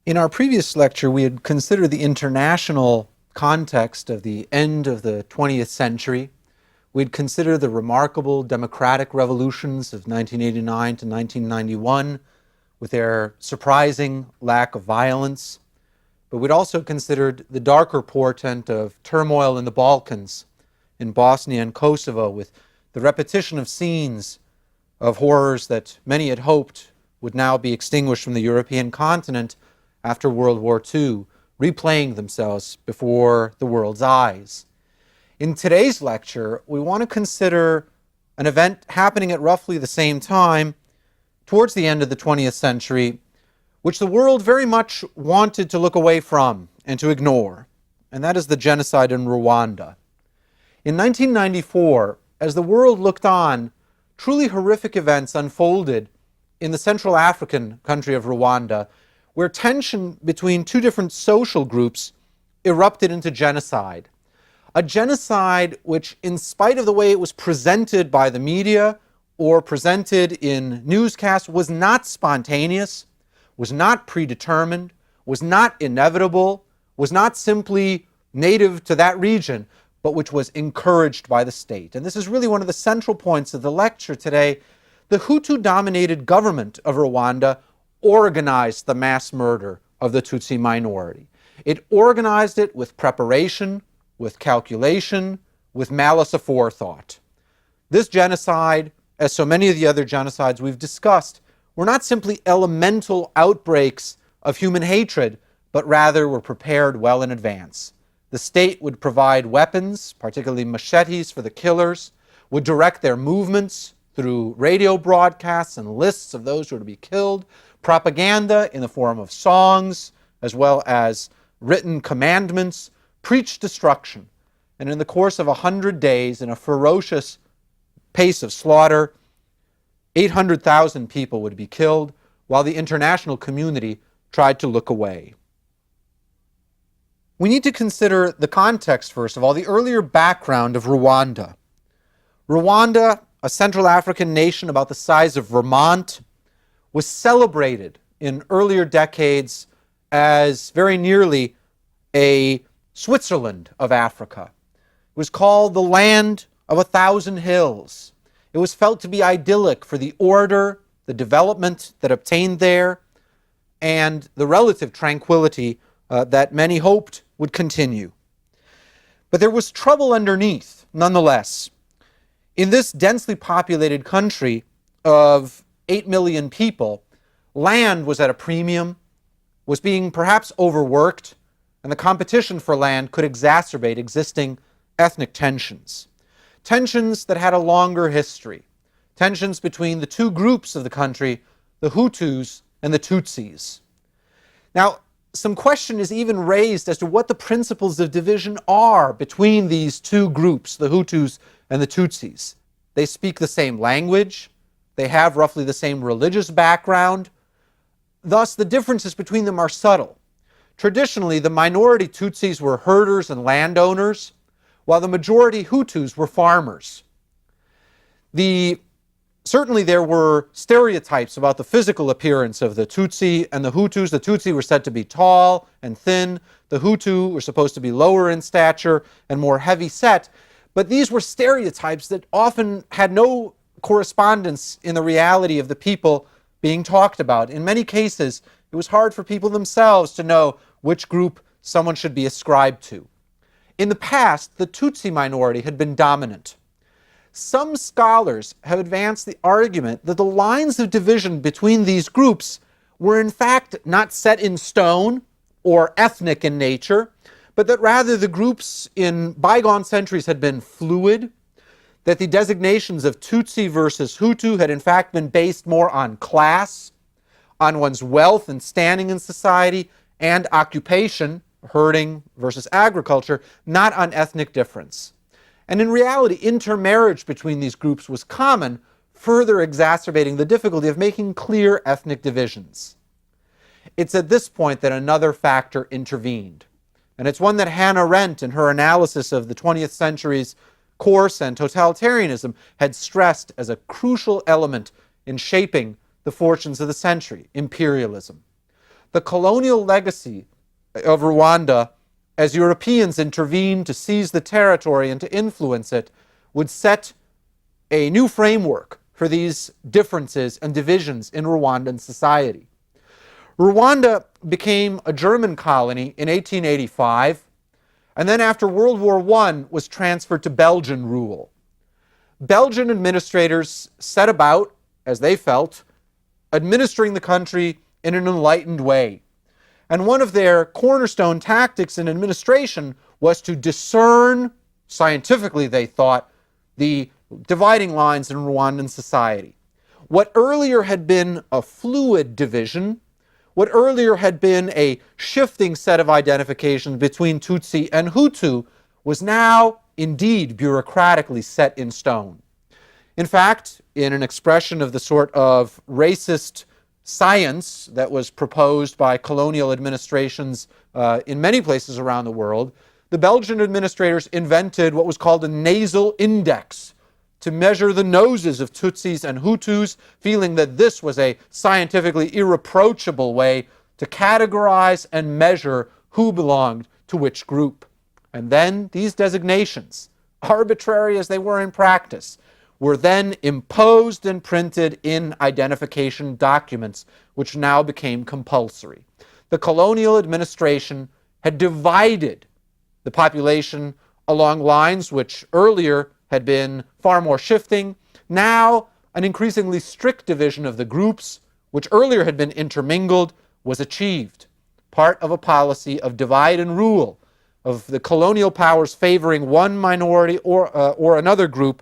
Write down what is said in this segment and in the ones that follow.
In our previous lecture, we had considered the international context of the end of the 20th century. We'd considered the remarkable democratic revolutions of 1989 to 1991 with their surprising lack of violence. But we'd also considered the darker portent of turmoil in the Balkans, in Bosnia and Kosovo, with the repetition of scenes of horrors that many had hoped would now be extinguished from the European continent after World War II, replaying themselves before the world's eyes. In today's lecture, we want to consider an event happening at roughly the same time, towards the end of the 20th century, which the world very much wanted to look away from and to ignore, and that is the genocide in Rwanda. In 1994, as the world looked on, truly horrific events unfolded in the Central African country of Rwanda, where tension between two different social groups erupted into genocide. A genocide which, in spite of the way it was presented by the media or presented in newscasts, was not spontaneous, was not predetermined, was not inevitable, was not simply native to that region, but which was encouraged by the state. And this is really one of the central points of the lecture today. The Hutu-dominated government of Rwanda organized the mass murder of the Tutsi minority. It organized it with preparation, with calculation, with malice aforethought. This genocide, as so many of the other genocides we've discussed, were not simply elemental outbreaks of human hatred, but rather were prepared well in advance. The state would provide weapons, particularly machetes for the killers, would direct their movements through radio broadcasts and lists of those who were to be killed, propaganda in the form of songs, as well as written commandments, preached destruction. And in the course of 100 days, in a ferocious pace of slaughter, 800,000 people would be killed, while the international community tried to look away. We need to consider the context, first of all, the earlier background of Rwanda. Rwanda, a Central African nation about the size of Vermont, was celebrated in earlier decades as very nearly a Switzerland of Africa. It was called the land of 1,000 hills. It was felt to be idyllic for the order, the development that obtained there, and the relative tranquility that many hoped would continue. But there was trouble underneath, nonetheless. In this densely populated country of 8 million people, land was at a premium, was being perhaps overworked, and the competition for land could exacerbate existing ethnic tensions. Tensions that had a longer history. Tensions between the two groups of the country, the Hutus and the Tutsis. Now, some question is even raised as to what the principles of division are between these two groups, the Hutus and the Tutsis. They speak the same language. They have roughly the same religious background. Thus, the differences between them are subtle. Traditionally, the minority Tutsis were herders and landowners, while the majority Hutus were farmers. Certainly there were stereotypes about the physical appearance of the Tutsi and the Hutus. The Tutsi were said to be tall and thin. The Hutu were supposed to be lower in stature and more heavy-set. But these were stereotypes that often had no correspondence in the reality of the people being talked about. In many cases, it was hard for people themselves to know which group someone should be ascribed to. In the past, the Tutsi minority had been dominant. Some scholars have advanced the argument that the lines of division between these groups were in fact not set in stone or ethnic in nature, but that rather the groups in bygone centuries had been fluid, that the designations of Tutsi versus Hutu had in fact been based more on class, on one's wealth and standing in society, and occupation, herding versus agriculture, not on ethnic difference. And in reality, intermarriage between these groups was common, further exacerbating the difficulty of making clear ethnic divisions. It's at this point that another factor intervened. And it's one that Hannah Arendt, in her analysis of the 20th century's course and totalitarianism, had stressed as a crucial element in shaping the fortunes of the century: imperialism. the colonial legacy of Rwanda, as Europeans intervened to seize the territory and to influence it, would set a new framework for these differences and divisions in Rwandan society. Rwanda became a German colony in 1885, and then after World War I was transferred to Belgian rule. Belgian administrators set about, as they felt, administering the country in an enlightened way. And one of their cornerstone tactics in administration was to discern, scientifically they thought, the dividing lines in Rwandan society. What earlier had been a fluid division, what earlier had been a shifting set of identifications between Tutsi and Hutu, was now indeed bureaucratically set in stone. In fact, in an expression of the sort of racist science that was proposed by colonial administrations in many places around the world, the Belgian administrators invented what was called a nasal index to measure the noses of Tutsis and Hutus, feeling that this was a scientifically irreproachable way to categorize and measure who belonged to which group. And then these designations, arbitrary as they were in practice, were then imposed and printed in identification documents, which now became compulsory. The colonial administration had divided the population along lines which earlier had been far more shifting. Now, an increasingly strict division of the groups, which earlier had been intermingled, was achieved. Part of a policy of divide and rule, of the colonial powers favoring one minority or another group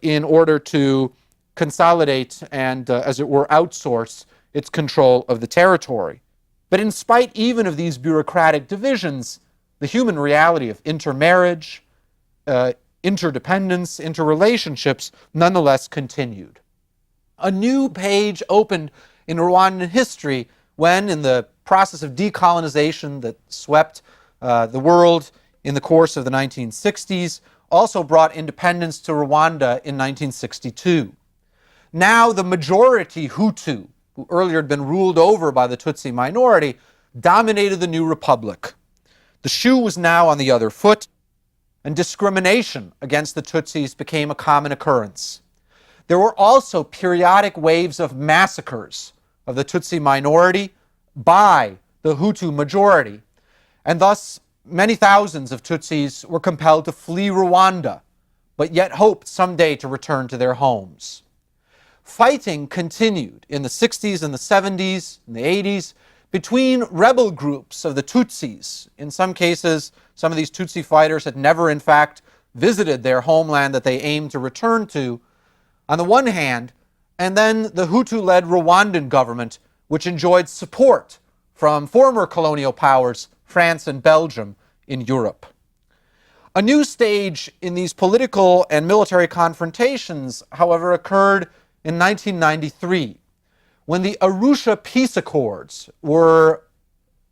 in order to consolidate and, as it were, outsource its control of the territory. But in spite even of these bureaucratic divisions, the human reality of intermarriage, interdependence, interrelationships, nonetheless continued. A new page opened in Rwandan history when, in the process of decolonization that swept the world in the course of the 1960s, also brought independence to Rwanda in 1962. Now the majority Hutu, who earlier had been ruled over by the Tutsi minority, dominated the new republic. The shoe was now on the other foot, and discrimination against the Tutsis became a common occurrence. There were also periodic waves of massacres of the Tutsi minority by the Hutu majority, and thus many thousands of Tutsis were compelled to flee Rwanda, but yet hoped someday to return to their homes. Fighting continued in the 60s and the 70s and the 80s between rebel groups of the Tutsis. In some cases, some of these Tutsi fighters had never, in fact, visited their homeland that they aimed to return to, on the one hand, and then the Hutu-led Rwandan government, which enjoyed support from former colonial powers, France and Belgium, in Europe. A new stage in these political and military confrontations, however, occurred in 1993, when the Arusha Peace Accords were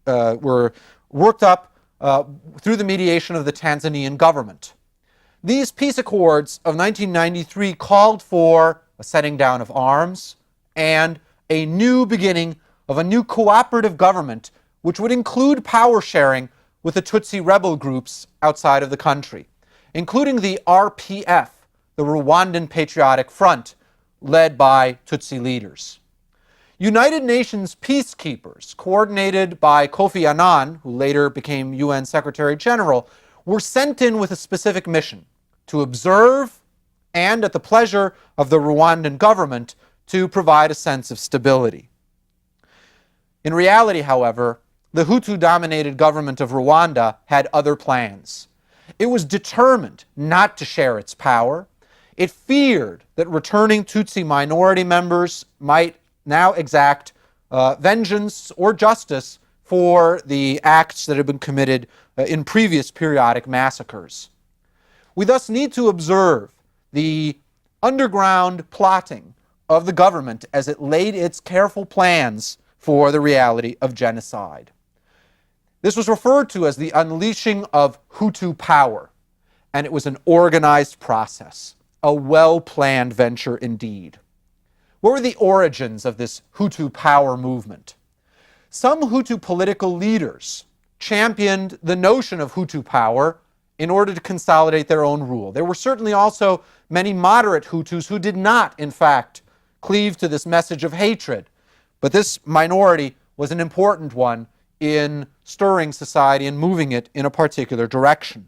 worked up through the mediation of the Tanzanian government. These peace accords of 1993 called for a setting down of arms and a new beginning of a new cooperative government which would include power sharing with the Tutsi rebel groups outside of the country, including the RPF, the Rwandan Patriotic Front, led by Tutsi leaders. United Nations peacekeepers, coordinated by Kofi Annan, who later became UN Secretary General, were sent in with a specific mission: to observe and, at the pleasure of the Rwandan government, to provide a sense of stability. In reality, however, the Hutu-dominated government of Rwanda had other plans. It was determined not to share its power. It feared that returning Tutsi minority members might now exact vengeance or justice for the acts that had been committed in previous periodic massacres. We thus need to observe the underground plotting of the government as it laid its careful plans for the reality of genocide. This was referred to as the unleashing of Hutu power, and it was an organized process, a well-planned venture indeed. What were the origins of this Hutu power movement? Some Hutu political leaders championed the notion of Hutu power in order to consolidate their own rule. There were certainly also many moderate Hutus who did not, in fact, cleave to this message of hatred. But this minority was an important one in stirring society and moving it in a particular direction.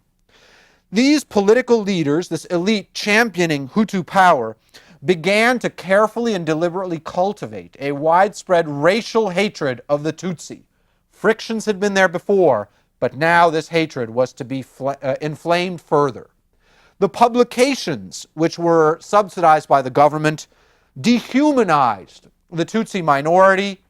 These political leaders, this elite championing Hutu power, began to carefully and deliberately cultivate a widespread racial hatred of the Tutsi. Frictions had been there before, but now this hatred was to be inflamed further. The publications, which were subsidized by the government, dehumanized the Tutsi minority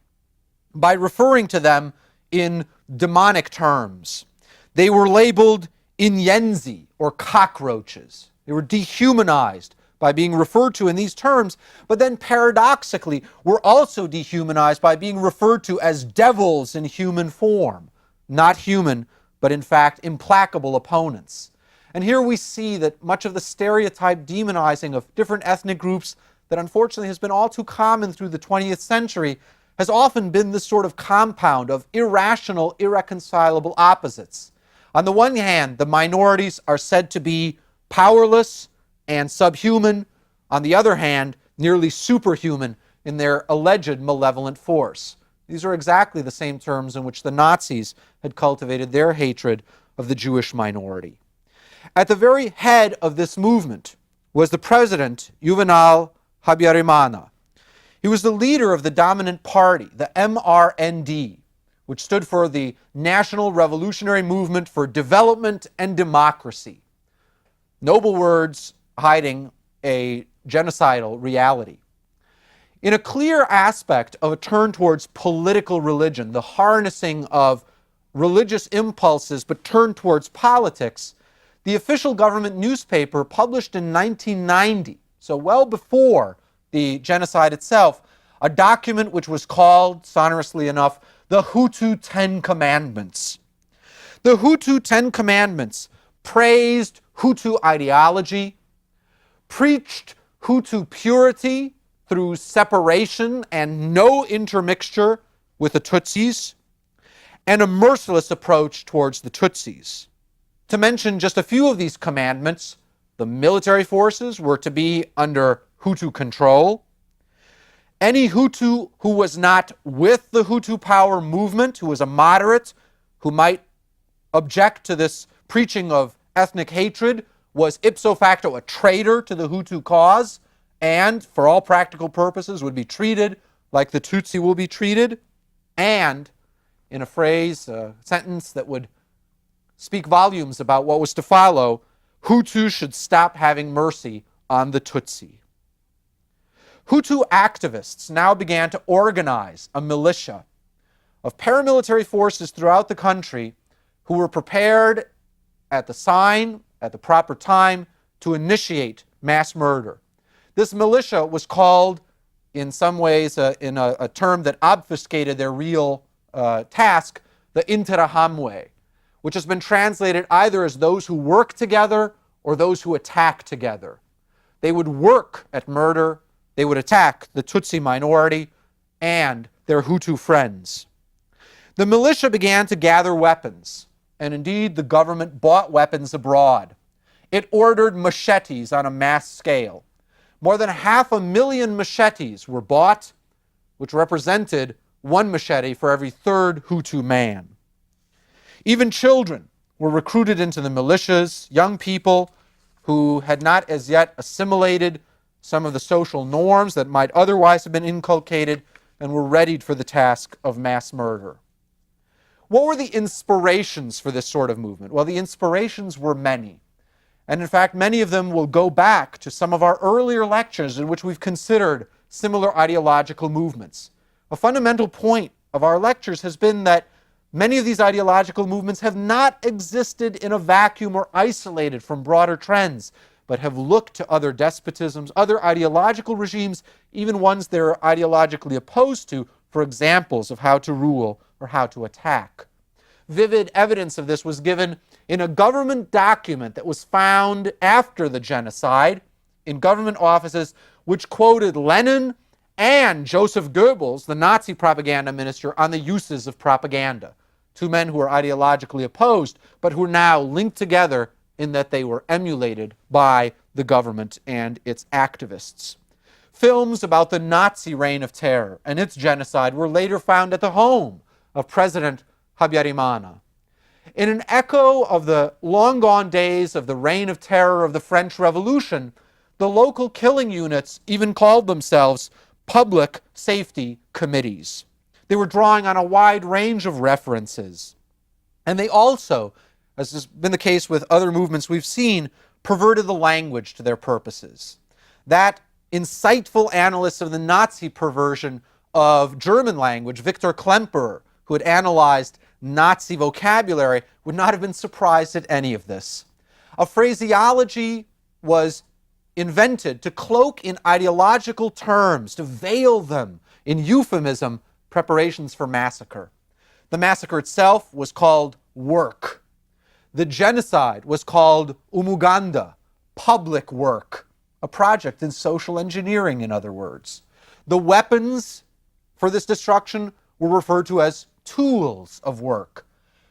by referring to them in demonic terms. They were labeled inyenzi, or cockroaches. They were dehumanized by being referred to in these terms, but then paradoxically were also dehumanized by being referred to as devils in human form. Not human, but in fact implacable opponents. And here we see that much of the stereotype demonizing of different ethnic groups that unfortunately has been all too common through the 20th century has often been this sort of compound of irrational, irreconcilable opposites. On the one hand, the minorities are said to be powerless and subhuman. On the other hand, nearly superhuman in their alleged malevolent force. These are exactly the same terms in which the Nazis had cultivated their hatred of the Jewish minority. At the very head of this movement was the president, Juvenal Habyarimana. He was the leader of the dominant party, the MRND, which stood for the National Revolutionary Movement for Development and Democracy. Noble words hiding a genocidal reality. In a clear aspect of a turn towards political religion, the harnessing of religious impulses but turned towards politics, the official government newspaper published in 1990, so well before the genocide itself, a document which was called, sonorously enough, the Hutu 10 Commandments. The Hutu 10 Commandments praised Hutu ideology, preached Hutu purity through separation and no intermixture with the Tutsis, and a merciless approach towards the Tutsis. To mention just a few of these commandments, the military forces were to be under Hutu control. Any Hutu who was not with the Hutu power movement, who was a moderate, who might object to this preaching of ethnic hatred, was ipso facto a traitor to the Hutu cause, and for all practical purposes would be treated like the Tutsi will be treated, and, in a phrase, a sentence that would speak volumes about what was to follow, Hutu should stop having mercy on the Tutsi. Hutu activists now began to organize a militia of paramilitary forces throughout the country who were prepared at the sign, at the proper time, to initiate mass murder. This militia was called, in some ways, in a term that obfuscated their real task, the Interahamwe, which has been translated either as those who work together or those who attack together. They would work at murder, they would attack the Tutsi minority and their Hutu friends. The militia began to gather weapons, and indeed the government bought weapons abroad. It ordered machetes on a mass scale. More than 500,000 machetes were bought, which represented one machete for every third Hutu man. Even children were recruited into the militias, young people who had not as yet assimilated some of the social norms that might otherwise have been inculcated and were readied for the task of mass murder. What were the inspirations for this sort of movement? Well, the inspirations were many. And in fact, many of them will go back to some of our earlier lectures in which we've considered similar ideological movements. A fundamental point of our lectures has been that many of these ideological movements have not existed in a vacuum or isolated from broader trends, but have looked to other despotisms, other ideological regimes, even ones they're ideologically opposed to, for examples of how to rule or how to attack. Vivid evidence of this was given in a government document that was found after the genocide in government offices, which quoted Lenin and Joseph Goebbels, the Nazi propaganda minister, on the uses of propaganda. Two men who were ideologically opposed, but who were now linked together in that they were emulated by the government and its activists. Films about the Nazi reign of terror and its genocide were later found at the home of President Habyarimana. In an echo of the long-gone days of the reign of terror of the French Revolution, the local killing units even called themselves public safety committees. They were drawing on a wide range of references. And they also, as has been the case with other movements we've seen, perverted the language to their purposes. That insightful analyst of the Nazi perversion of German language, Victor Klemperer, who had analyzed Nazi vocabulary, would not have been surprised at any of this. A phraseology was invented to cloak in ideological terms, to veil them in euphemism, preparations for massacre. The massacre itself was called work. The genocide was called umuganda, public work, a project in social engineering, in other words. The weapons for this destruction were referred to as tools of work.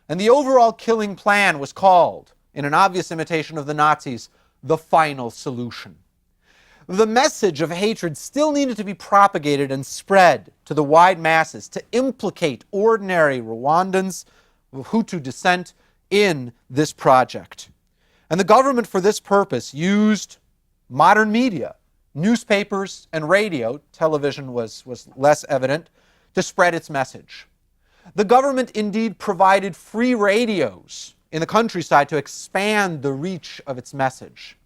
And the overall killing plan was called, in an obvious imitation of the Nazis, the final solution. The message of hatred still needed to be propagated and spread to the wide masses to implicate ordinary Rwandans of Hutu descent in this project. And the government for this purpose used modern media, newspapers and radio, television was less evident, to spread its message. The government indeed provided free radios in the countryside to expand the reach of its message.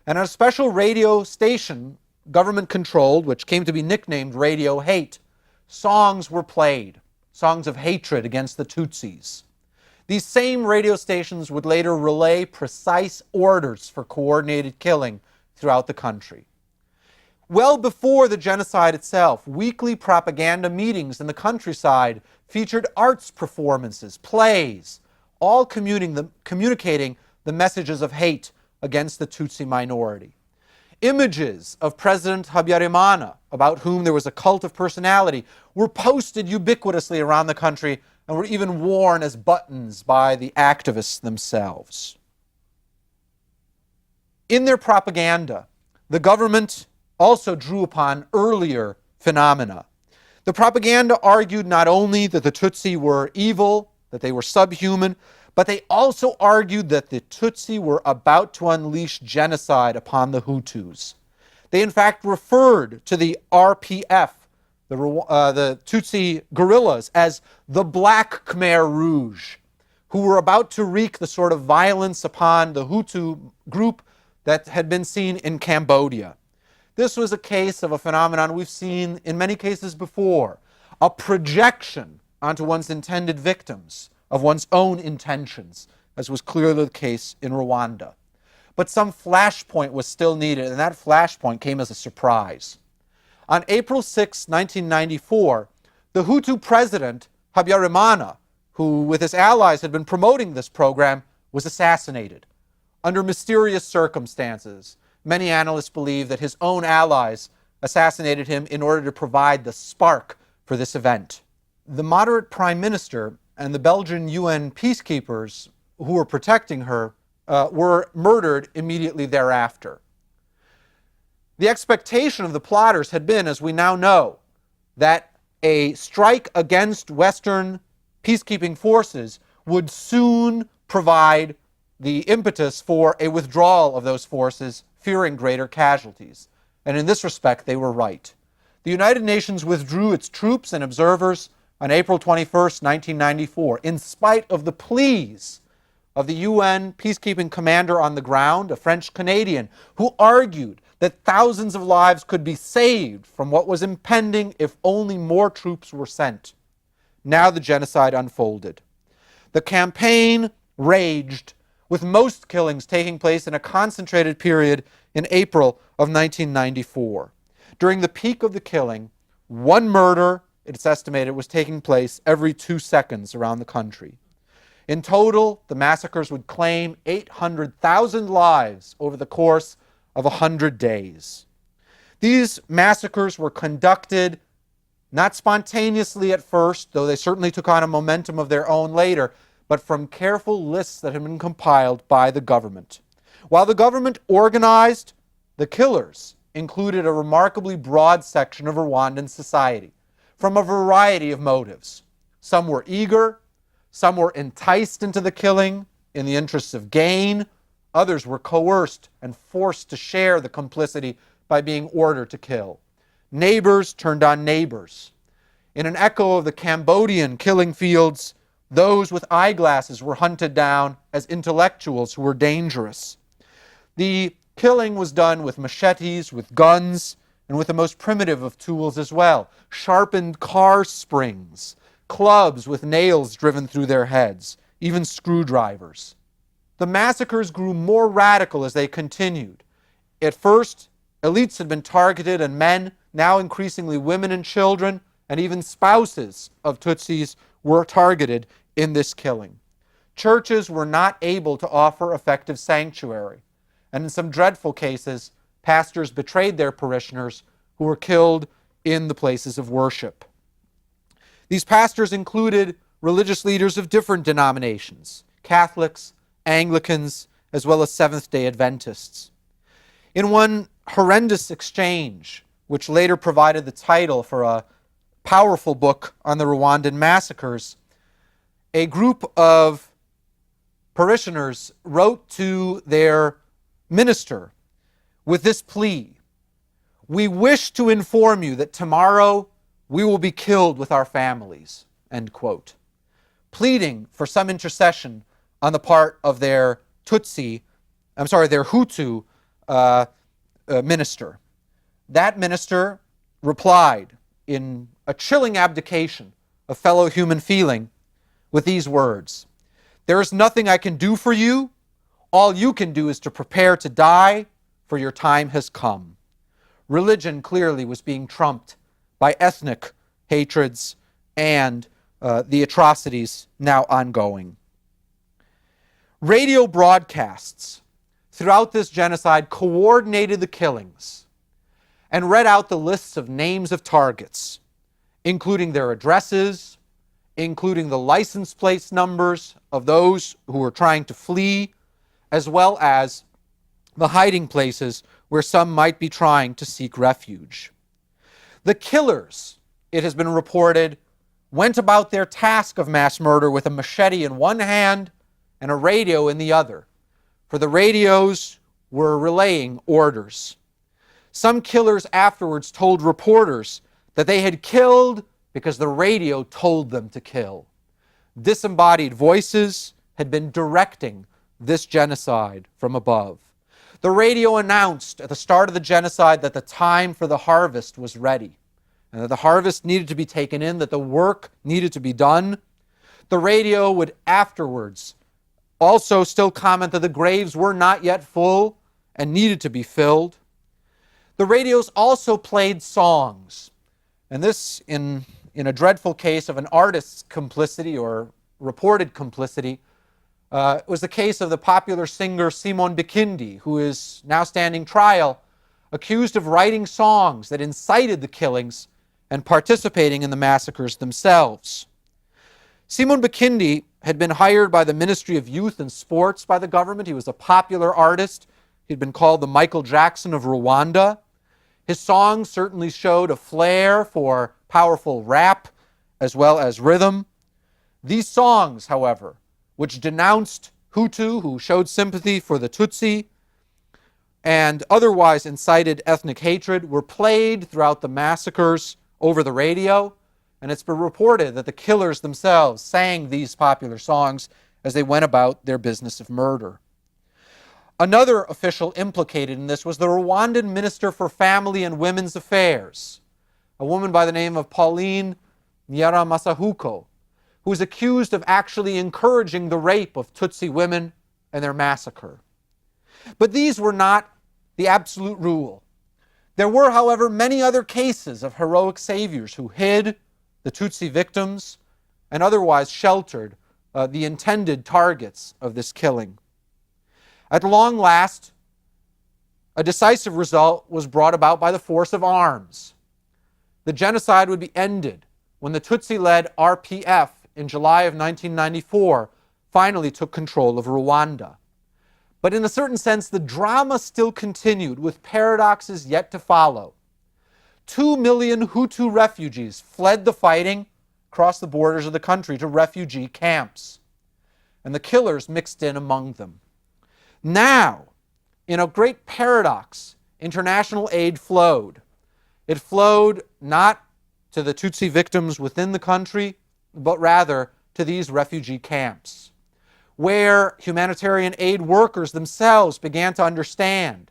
And on a special radio station, government-controlled, which came to be nicknamed Radio Hate, songs were played, songs of hatred against the Tutsis. These same radio stations would later relay precise orders for coordinated killing throughout the country. Well before the genocide itself, weekly propaganda meetings in the countryside featured arts performances, plays, all communicating the messages of hate against the Tutsi minority. Images of President Habyarimana, about whom there was a cult of personality, were posted ubiquitously around the country and were even worn as buttons by the activists themselves. In their propaganda, the government also drew upon earlier phenomena. The propaganda argued not only that the Tutsi were evil, that they were subhuman, but they also argued that the Tutsi were about to unleash genocide upon the Hutus. They in fact referred to the RPF, the Tutsi guerrillas, as the Black Khmer Rouge, who were about to wreak the sort of violence upon the Hutu group that had been seen in Cambodia. This was a case of a phenomenon we've seen in many cases before, a projection onto one's intended victims of one's own intentions, as was clearly the case in Rwanda. But some flashpoint was still needed, and that flashpoint came as a surprise. On April 6, 1994, the Hutu president, Habyarimana, who with his allies had been promoting this program, was assassinated under mysterious circumstances. Many analysts believe that his own allies assassinated him in order to provide the spark for this event. The moderate prime minister and the Belgian UN peacekeepers who were protecting her were murdered immediately thereafter. The expectation of the plotters had been, as we now know, that a strike against Western peacekeeping forces would soon provide the impetus for a withdrawal of those forces, fearing greater casualties. And in this respect, they were right. The United Nations withdrew its troops and observers on April 21, 1994, in spite of the pleas of the UN peacekeeping commander on the ground, a French-Canadian, who argued that thousands of lives could be saved from what was impending if only more troops were sent. Now the genocide unfolded. The campaign raged, with most killings taking place in a concentrated period in April of 1994. During the peak of the killing, one murder, it's estimated, was taking place every 2 seconds around the country. In total, the massacres would claim 800,000 lives over the course of 100 days. These massacres were conducted not spontaneously at first, though they certainly took on a momentum of their own later, but from careful lists that had been compiled by the government. While the government organized, the killers included a remarkably broad section of Rwandan society from a variety of motives. Some were eager, some were enticed into the killing in the interests of gain, others were coerced and forced to share the complicity by being ordered to kill. Neighbors turned on neighbors. In an echo of the Cambodian killing fields, those with eyeglasses were hunted down as intellectuals who were dangerous. The killing was done with machetes, with guns, and with the most primitive of tools as well. Sharpened car springs, clubs with nails driven through their heads, even screwdrivers. The massacres grew more radical as they continued. At first, elites had been targeted, and men, now increasingly women and children, and even spouses of Tutsis were targeted in this killing. Churches were not able to offer effective sanctuary, and in some dreadful cases, pastors betrayed their parishioners who were killed in the places of worship. These pastors included religious leaders of different denominations, Catholics, Anglicans, as well as Seventh-day Adventists. In one horrendous exchange, which later provided the title for a powerful book on the Rwandan massacres, a group of parishioners wrote to their minister with this plea: "We wish to inform you that tomorrow we will be killed with our families," end quote, pleading for some intercession on the part of their Hutu minister. That minister replied in a chilling abdication of fellow human feeling with these words: "There is nothing I can do for you. All you can do is to prepare to die, for your time has come." Religion clearly was being trumped by ethnic hatreds and the atrocities now ongoing. Radio broadcasts throughout this genocide coordinated the killings and read out the lists of names of targets, including their addresses, including the license plate numbers of those who were trying to flee, as well as the hiding places where some might be trying to seek refuge. The killers, it has been reported, went about their task of mass murder with a machete in one hand and a radio in the other, for the radios were relaying orders. Some killers afterwards told reporters that they had killed because the radio told them to kill. Disembodied voices had been directing this genocide from above. The radio announced at the start of the genocide that the time for the harvest was ready, and that the harvest needed to be taken in, that the work needed to be done. The radio would afterwards also still comment that the graves were not yet full and needed to be filled. The radios also played songs, and this in a dreadful case of an artist's complicity or reported complicity. It was the case of the popular singer Simon Bikindi, who is now standing trial, accused of writing songs that incited the killings and participating in the massacres themselves. Simon Bikindi had been hired by the Ministry of Youth and Sports by the government. He was a popular artist. He'd been called the Michael Jackson of Rwanda. His songs certainly showed a flair for powerful rap as well as rhythm. These songs, however, which denounced Hutu, who showed sympathy for the Tutsi, and otherwise incited ethnic hatred, were played throughout the massacres over the radio, and it's been reported that the killers themselves sang these popular songs as they went about their business of murder. Another official implicated in this was the Rwandan Minister for Family and Women's Affairs, a woman by the name of Pauline Nyaramasahuko, who was accused of actually encouraging the rape of Tutsi women and their massacre. But these were not the absolute rule. There were, however, many other cases of heroic saviors who hid the Tutsi victims and otherwise sheltered the intended targets of this killing. At long last, a decisive result was brought about by the force of arms. The genocide would be ended when the Tutsi-led RPF in July of 1994 finally took control of Rwanda. But in a certain sense, the drama still continued, with paradoxes yet to follow. 2 million Hutu refugees fled the fighting across the borders of the country to refugee camps, and the killers mixed in among them. Now, in a great paradox, international aid flowed. It flowed not to the Tutsi victims within the country, but rather to these refugee camps, where humanitarian aid workers themselves began to understand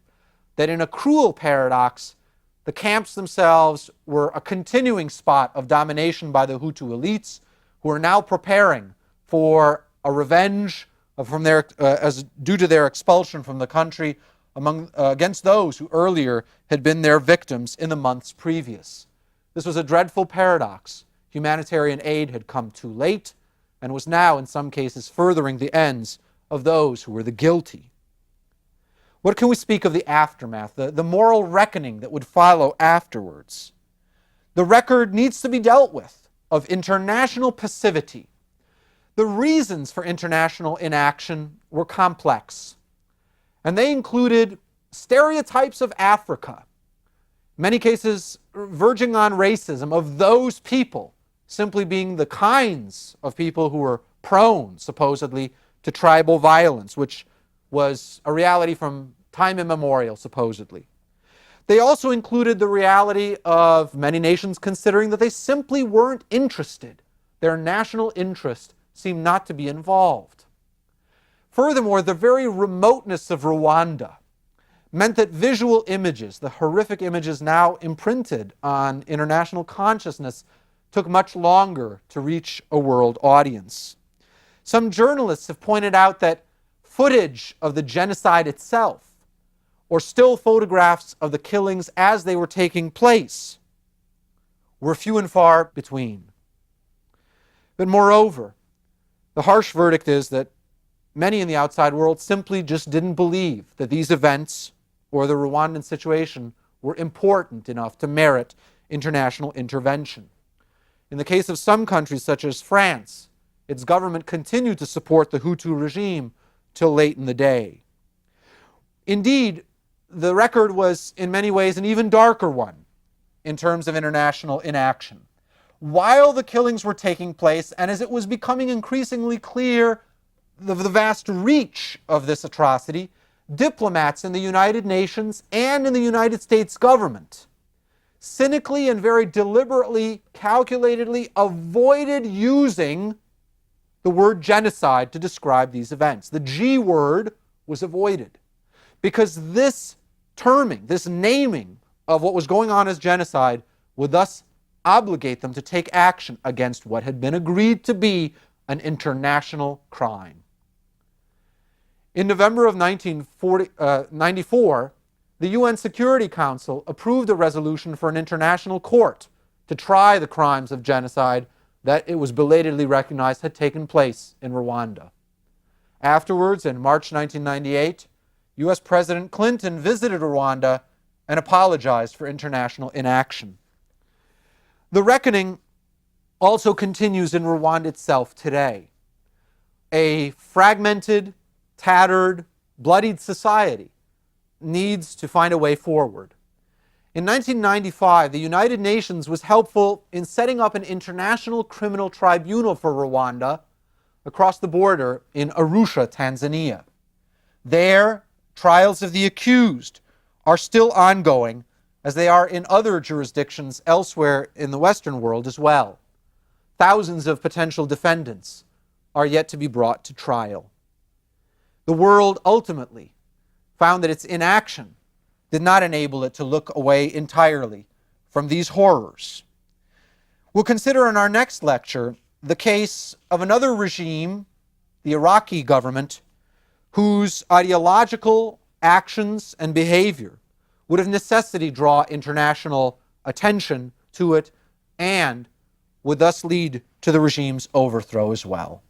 that in a cruel paradox, the camps themselves were a continuing spot of domination by the Hutu elites, who are now preparing for a revenge due to their expulsion from the country against those who earlier had been their victims in the months previous. This was a dreadful paradox. Humanitarian aid had come too late and was now, in some cases, furthering the ends of those who were the guilty. What can we speak of the aftermath, the moral reckoning that would follow afterwards? The record needs to be dealt with of international passivity. The reasons for international inaction were complex, and they included stereotypes of Africa, in many cases verging on racism, of those people simply being the kinds of people who were prone, supposedly, to tribal violence, which was a reality from time immemorial, supposedly. They also included the reality of many nations considering that they simply weren't interested. Their national interest seemed not to be involved. Furthermore, the very remoteness of Rwanda meant that visual images, the horrific images now imprinted on international consciousness, took much longer to reach a world audience. Some journalists have pointed out that footage of the genocide itself, or still photographs of the killings as they were taking place, were few and far between. But moreover, the harsh verdict is that many in the outside world simply just didn't believe that these events or the Rwandan situation were important enough to merit international intervention. In the case of some countries, such as France, its government continued to support the Hutu regime till late in the day. Indeed, the record was in many ways an even darker one in terms of international inaction. While the killings were taking place, and as it was becoming increasingly clear the vast reach of this atrocity, diplomats in the United Nations and in the United States government cynically and very deliberately, calculatedly avoided using the word genocide to describe these events. The G word was avoided because this terming, this naming of what was going on as genocide would thus obligate them to take action against what had been agreed to be an international crime. In November of 1994, the UN Security Council approved a resolution for an international court to try the crimes of genocide that it was belatedly recognized had taken place in Rwanda. Afterwards, in March 1998, US President Clinton visited Rwanda and apologized for international inaction. The reckoning also continues in Rwanda itself today. A fragmented, tattered, bloodied society needs to find a way forward. In 1995, the United Nations was helpful in setting up an international criminal tribunal for Rwanda across the border in Arusha, Tanzania. There, trials of the accused are still ongoing, as they are in other jurisdictions elsewhere in the Western world as well. Thousands of potential defendants are yet to be brought to trial. The world ultimately found that its inaction did not enable it to look away entirely from these horrors. We'll consider in our next lecture the case of another regime, the Iraqi government, whose ideological actions and behavior would of necessity draw international attention to it and would thus lead to the regime's overthrow as well.